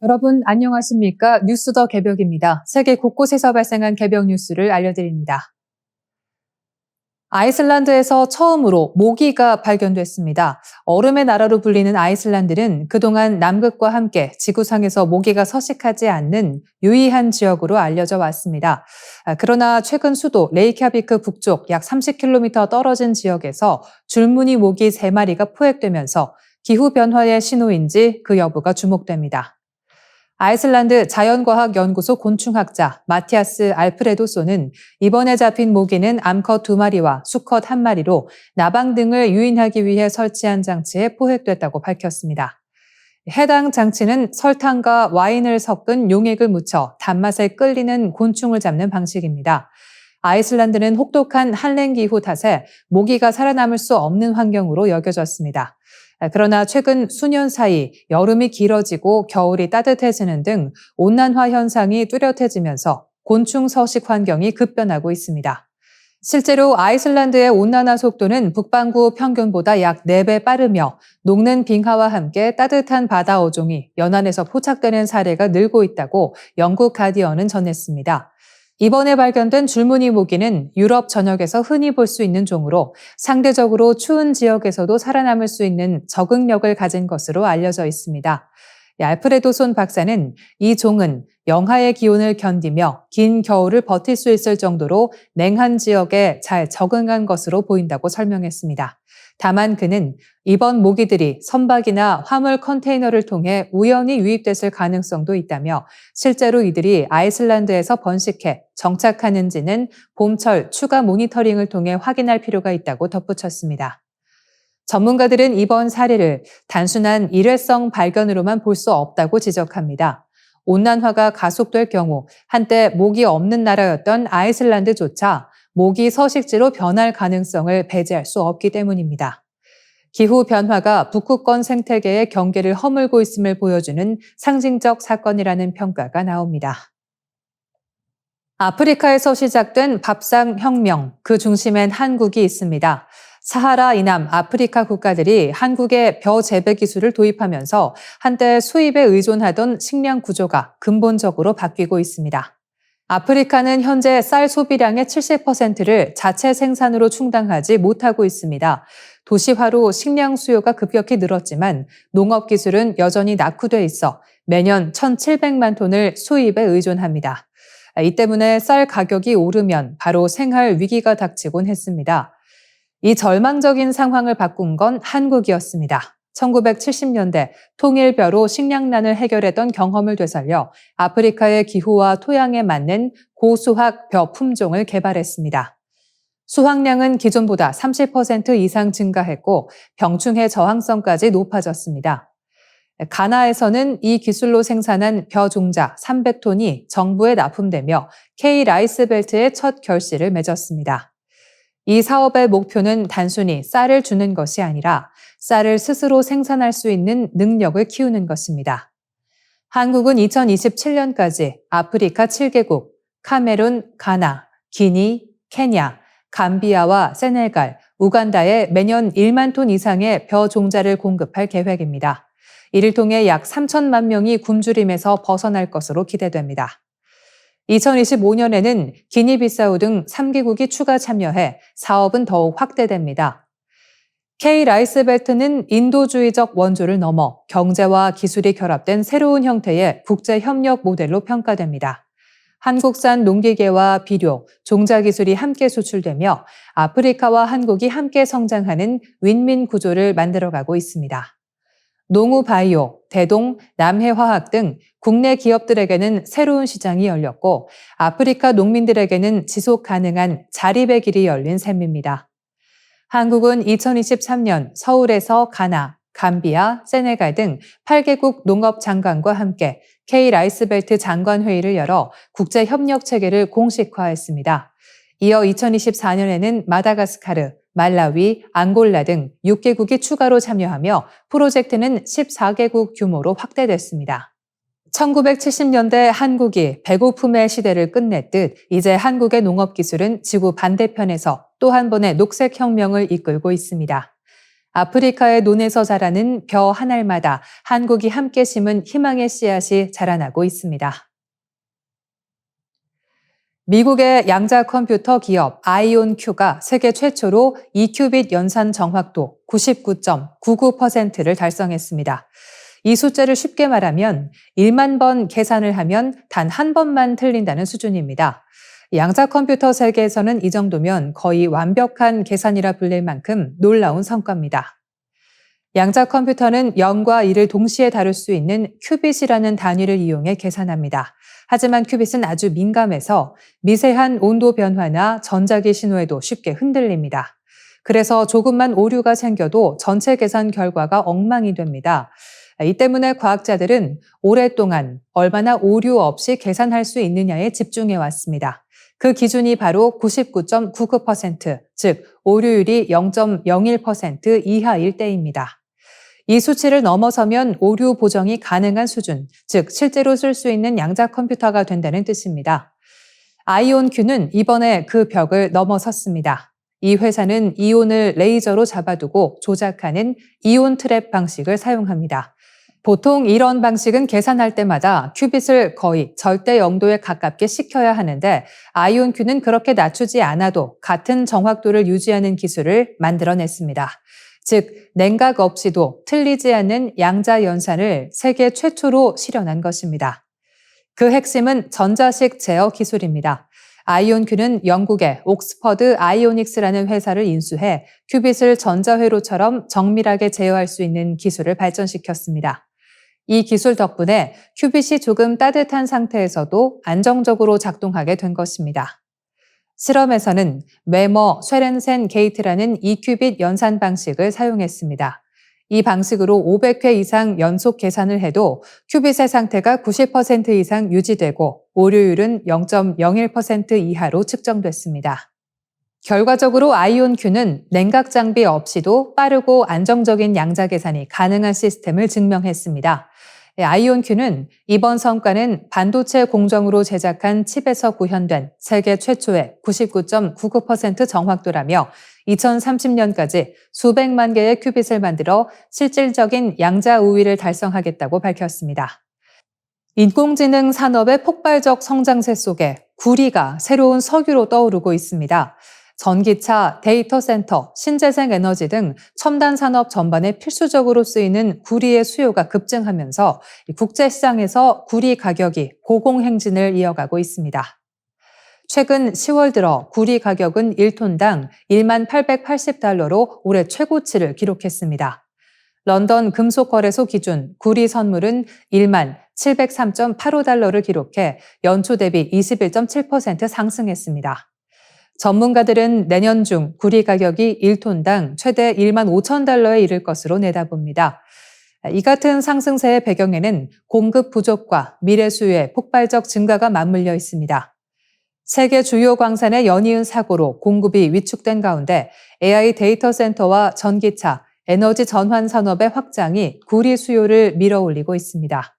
여러분 안녕하십니까? 뉴스 더 개벽입니다. 세계 곳곳에서 발생한 개벽 뉴스를 알려드립니다. 아이슬란드에서 처음으로 모기가 발견됐습니다. 얼음의 나라로 불리는 아이슬란드는 그동안 남극과 함께 지구상에서 모기가 서식하지 않는 유의한 지역으로 알려져 왔습니다. 그러나 최근 수도 레이캬비크 북쪽 약 30km 떨어진 지역에서 줄무늬 모기 3마리가 포획되면서 기후변화의 신호인지 그 여부가 주목됩니다. 아이슬란드 자연과학연구소 곤충학자 마티아스 알프레도소는 이번에 잡힌 모기는 암컷 2마리와 수컷 1마리로 나방 등을 유인하기 위해 설치한 장치에 포획됐다고 밝혔습니다. 해당 장치는 설탕과 와인을 섞은 용액을 묻혀 단맛에 끌리는 곤충을 잡는 방식입니다. 아이슬란드는 혹독한 한랭 기후 탓에 모기가 살아남을 수 없는 환경으로 여겨졌습니다. 그러나 최근 수년 사이 여름이 길어지고 겨울이 따뜻해지는 등 온난화 현상이 뚜렷해지면서 곤충 서식 환경이 급변하고 있습니다. 실제로 아이슬란드의 온난화 속도는 북반구 평균보다 약 4배 빠르며 녹는 빙하와 함께 따뜻한 바다 어종이 연안에서 포착되는 사례가 늘고 있다고 영국 가디언은 전했습니다. 이번에 발견된 줄무늬 모기는 유럽 전역에서 흔히 볼 수 있는 종으로 상대적으로 추운 지역에서도 살아남을 수 있는 적응력을 가진 것으로 알려져 있습니다. 알프레도손 박사는 이 종은 영하의 기온을 견디며 긴 겨울을 버틸 수 있을 정도로 냉한 지역에 잘 적응한 것으로 보인다고 설명했습니다. 다만 그는 이번 모기들이 선박이나 화물 컨테이너를 통해 우연히 유입됐을 가능성도 있다며 실제로 이들이 아이슬란드에서 번식해 정착하는지는 봄철 추가 모니터링을 통해 확인할 필요가 있다고 덧붙였습니다. 전문가들은 이번 사례를 단순한 일회성 발견으로만 볼 수 없다고 지적합니다. 온난화가 가속될 경우 한때 모기 없는 나라였던 아이슬란드조차 모기 서식지로 변할 가능성을 배제할 수 없기 때문입니다. 기후 변화가 북극권 생태계의 경계를 허물고 있음을 보여주는 상징적 사건이라는 평가가 나옵니다. 아프리카에서 시작된 밥상 혁명, 그 중심엔 한국이 있습니다. 사하라 이남 아프리카 국가들이 한국의 벼 재배 기술을 도입하면서 한때 수입에 의존하던 식량 구조가 근본적으로 바뀌고 있습니다. 아프리카는 현재 쌀 소비량의 70%를 자체 생산으로 충당하지 못하고 있습니다. 도시화로 식량 수요가 급격히 늘었지만 농업 기술은 여전히 낙후돼 있어 매년 1,700만 톤을 수입에 의존합니다. 이 때문에 쌀 가격이 오르면 바로 생활 위기가 닥치곤 했습니다. 이 절망적인 상황을 바꾼 건 한국이었습니다. 1970년대 통일벼로 식량난을 해결했던 경험을 되살려 아프리카의 기후와 토양에 맞는 고수확 벼 품종을 개발했습니다. 수확량은 기존보다 30% 이상 증가했고 병충해 저항성까지 높아졌습니다. 가나에서는 이 기술로 생산한 벼 종자 300톤이 정부에 납품되며 K-라이스벨트의 첫 결실을 맺었습니다. 이 사업의 목표는 단순히 쌀을 주는 것이 아니라 쌀을 스스로 생산할 수 있는 능력을 키우는 것입니다. 한국은 2027년까지 아프리카 7개국, 카메룬, 가나, 기니, 케냐, 감비아와 세네갈, 우간다에 매년 1만 톤 이상의 벼 종자를 공급할 계획입니다. 이를 통해 약 3천만 명이 굶주림에서 벗어날 것으로 기대됩니다. 2025년에는 기니비사우 등 3개국이 추가 참여해 사업은 더욱 확대됩니다. K-라이스벨트는 인도주의적 원조를 넘어 경제와 기술이 결합된 새로운 형태의 국제협력 모델로 평가됩니다. 한국산 농기계와 비료, 종자 기술이 함께 수출되며 아프리카와 한국이 함께 성장하는 윈윈 구조를 만들어가고 있습니다. 농우바이오, 대동, 남해화학 등 국내 기업들에게는 새로운 시장이 열렸고 아프리카 농민들에게는 지속 가능한 자립의 길이 열린 셈입니다. 한국은 2023년 서울에서 가나, 감비아, 세네갈 등 8개국 농업 장관과 함께 K-라이스벨트 장관회의를 열어 국제협력 체계를 공식화했습니다. 이어 2024년에는 마다가스카르, 말라위, 앙골라 등 6개국이 추가로 참여하며 프로젝트는 14개국 규모로 확대됐습니다. 1970년대 한국이 배고픔의 시대를 끝냈듯 이제 한국의 농업 기술은 지구 반대편에서 또 한 번의 녹색 혁명을 이끌고 있습니다. 아프리카의 논에서 자라는 벼 한 알마다 한국이 함께 심은 희망의 씨앗이 자라나고 있습니다. 미국의 양자 컴퓨터 기업 아이온큐가 세계 최초로 2큐빗 연산 정확도 99.99%를 달성했습니다. 이 숫자를 쉽게 말하면 1만 번 계산을 하면 단 한 번만 틀린다는 수준입니다. 양자 컴퓨터 세계에서는 이 정도면 거의 완벽한 계산이라 불릴 만큼 놀라운 성과입니다. 양자 컴퓨터는 0과 1을 동시에 다룰 수 있는 큐빗이라는 단위를 이용해 계산합니다. 하지만 큐빗은 아주 민감해서 미세한 온도 변화나 전자기 신호에도 쉽게 흔들립니다. 그래서 조금만 오류가 생겨도 전체 계산 결과가 엉망이 됩니다. 이 때문에 과학자들은 오랫동안 얼마나 오류 없이 계산할 수 있느냐에 집중해 왔습니다. 그 기준이 바로 99.99%, 즉 오류율이 0.01% 이하일 때입니다. 이 수치를 넘어서면 오류 보정이 가능한 수준, 즉 실제로 쓸 수 있는 양자 컴퓨터가 된다는 뜻입니다. 아이온큐는 이번에 그 벽을 넘어섰습니다. 이 회사는 이온을 레이저로 잡아두고 조작하는 이온 트랩 방식을 사용합니다. 보통 이런 방식은 계산할 때마다 큐빗을 거의 절대 0도에 가깝게 식혀야 하는데 아이온큐는 그렇게 낮추지 않아도 같은 정확도를 유지하는 기술을 만들어냈습니다. 즉, 냉각 없이도 틀리지 않는 양자 연산을 세계 최초로 실현한 것입니다. 그 핵심은 전자식 제어 기술입니다. 아이온큐는 영국의 옥스퍼드 아이오닉스라는 회사를 인수해 큐빗을 전자회로처럼 정밀하게 제어할 수 있는 기술을 발전시켰습니다. 이 기술 덕분에 큐빗이 조금 따뜻한 상태에서도 안정적으로 작동하게 된 것입니다. 실험에서는 메머 쇠렌센 게이트라는 2큐빗 연산 방식을 사용했습니다. 이 방식으로 500회 이상 연속 계산을 해도 큐빗의 상태가 90% 이상 유지되고 오류율은 0.01% 이하로 측정됐습니다. 결과적으로 아이온큐는 냉각 장비 없이도 빠르고 안정적인 양자 계산이 가능한 시스템을 증명했습니다. 아이온큐는 이번 성과는 반도체 공정으로 제작한 칩에서 구현된 세계 최초의 99.99% 정확도라며 2030년까지 수백만 개의 큐빗을 만들어 실질적인 양자 우위를 달성하겠다고 밝혔습니다. 인공지능 산업의 폭발적 성장세 속에 구리가 새로운 석유로 떠오르고 있습니다. 전기차, 데이터 센터, 신재생 에너지 등 첨단 산업 전반에 필수적으로 쓰이는 구리의 수요가 급증하면서 국제시장에서 구리 가격이 고공행진을 이어가고 있습니다. 최근 10월 들어 구리 가격은 1톤당 1만 880달러로 올해 최고치를 기록했습니다. 런던 금속거래소 기준 구리 선물은 1만 703.85달러를 기록해 연초 대비 21.7% 상승했습니다. 전문가들은 내년 중 구리 가격이 1톤당 최대 1만 5천 달러에 이를 것으로 내다봅니다. 이 같은 상승세의 배경에는 공급 부족과 미래 수요의 폭발적 증가가 맞물려 있습니다. 세계 주요 광산의 연이은 사고로 공급이 위축된 가운데 AI 데이터 센터와 전기차, 에너지 전환 산업의 확장이 구리 수요를 밀어올리고 있습니다.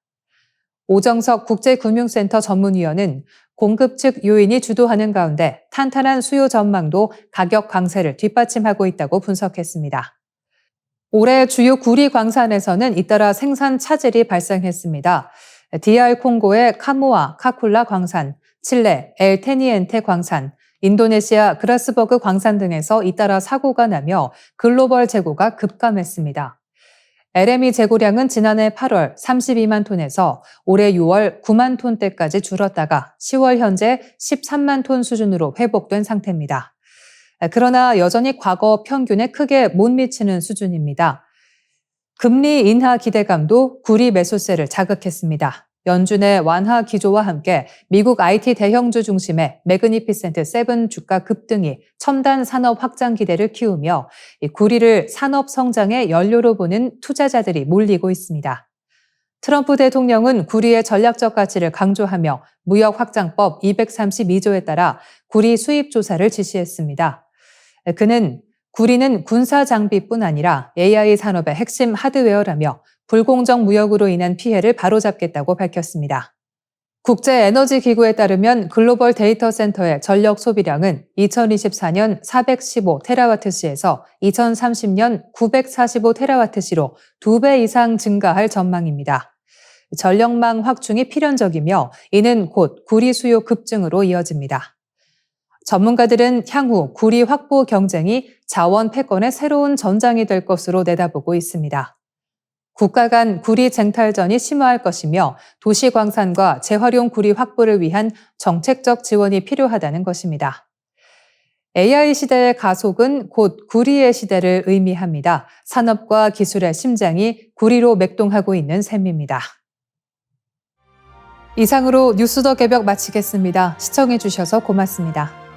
오정석 국제금융센터 전문위원은 공급 측 요인이 주도하는 가운데 탄탄한 수요 전망도 가격 강세를 뒷받침하고 있다고 분석했습니다. 올해 주요 구리 광산에서는 잇따라 생산 차질이 발생했습니다. DR 콩고의 카모아 카쿨라 광산, 칠레 엘 테니엔테 광산, 인도네시아 그라스버그 광산 등에서 잇따라 사고가 나며 글로벌 재고가 급감했습니다. LME 재고량은 지난해 8월 32만 톤에서 올해 6월 9만 톤대까지 줄었다가 10월 현재 13만 톤 수준으로 회복된 상태입니다. 그러나 여전히 과거 평균에 크게 못 미치는 수준입니다. 금리 인하 기대감도 구리 매수세를 자극했습니다. 연준의 완화 기조와 함께 미국 IT 대형주 중심의 매그니피센트 7 주가 급등이 첨단 산업 확장 기대를 키우며 구리를 산업 성장의 연료로 보는 투자자들이 몰리고 있습니다. 트럼프 대통령은 구리의 전략적 가치를 강조하며 무역 확장법 232조에 따라 구리 수입 조사를 지시했습니다. 그는 구리는 군사 장비뿐 아니라 AI 산업의 핵심 하드웨어라며 불공정 무역으로 인한 피해를 바로잡겠다고 밝혔습니다. 국제에너지기구에 따르면 글로벌 데이터 센터의 전력 소비량은 2024년 415테라와트시에서 2030년 945테라와트시로 2배 이상 증가할 전망입니다. 전력망 확충이 필연적이며 이는 곧 구리 수요 급증으로 이어집니다. 전문가들은 향후 구리 확보 경쟁이 자원 패권의 새로운 전장이 될 것으로 내다보고 있습니다. 국가 간 구리 쟁탈전이 심화할 것이며 도시광산과 재활용 구리 확보를 위한 정책적 지원이 필요하다는 것입니다. AI 시대의 가속은 곧 구리의 시대를 의미합니다. 산업과 기술의 심장이 구리로 맥동하고 있는 셈입니다. 이상으로 뉴스 더 개벽 마치겠습니다. 시청해주셔서 고맙습니다.